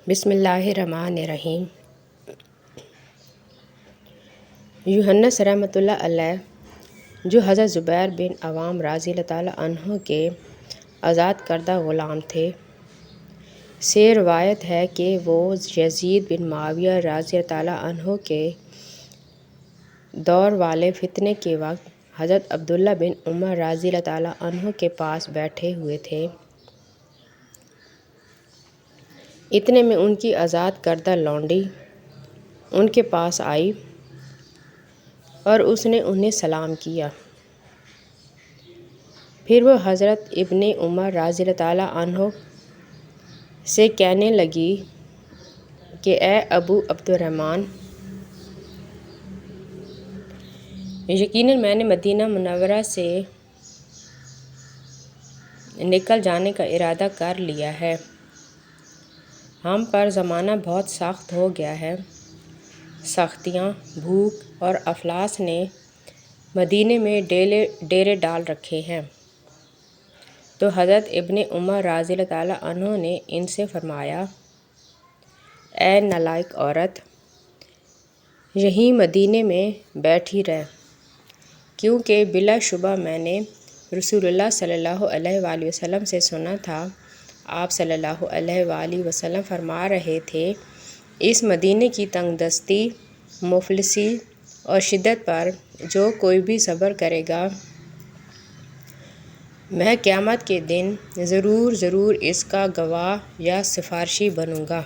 بسم اللہ الرحمن الرحیم۔ یونس رحمۃ اللہ علیہ جو حضرت زبیر بن عوام رضی اللہ تعالیٰ عنہ کے آزاد کردہ غلام تھے، سے روایت ہے کہ وہ یزید بن معاویہ رضی اللہ تعالیٰ عنہ کے دور والے فتنے کے وقت حضرت عبداللہ بن عمر رضی اللہ تعالیٰ عنہ کے پاس بیٹھے ہوئے تھے۔ اتنے میں ان کی آزاد کردہ لونڈی ان کے پاس آئی اور اس نے انہیں سلام کیا۔ پھر وہ حضرت ابن عمر رضی اللہ تعالیٰ عنہ سے کہنے لگی کہ اے ابو عبد الرحمن، یقیناً میں نے مدینہ منورہ سے نکل جانے کا ارادہ کر لیا ہے۔ ہم پر زمانہ بہت سخت ہو گیا ہے۔ سختیاں، بھوک اور افلاس نے مدینے میں ڈیرے ڈال رکھے ہیں۔ تو حضرت ابن عمر رضی اللہ تعالیٰ عنہ نے ان سے فرمایا، اے نالائق عورت، یہیں مدینے میں بیٹھی رہ، کیونکہ بلا شبہ میں نے رسول اللہ صلی اللہ علیہ وآلہ وسلم سے سنا تھا، آپ صلی اللہ علیہ وآلہ وسلم فرما رہے تھے، اس مدینے کی تنگ دستی، مفلسی اور شدت پر جو کوئی بھی صبر کرے گا، میں قیامت کے دن ضرور اس کا گواہ یا سفارشی بنوں گا۔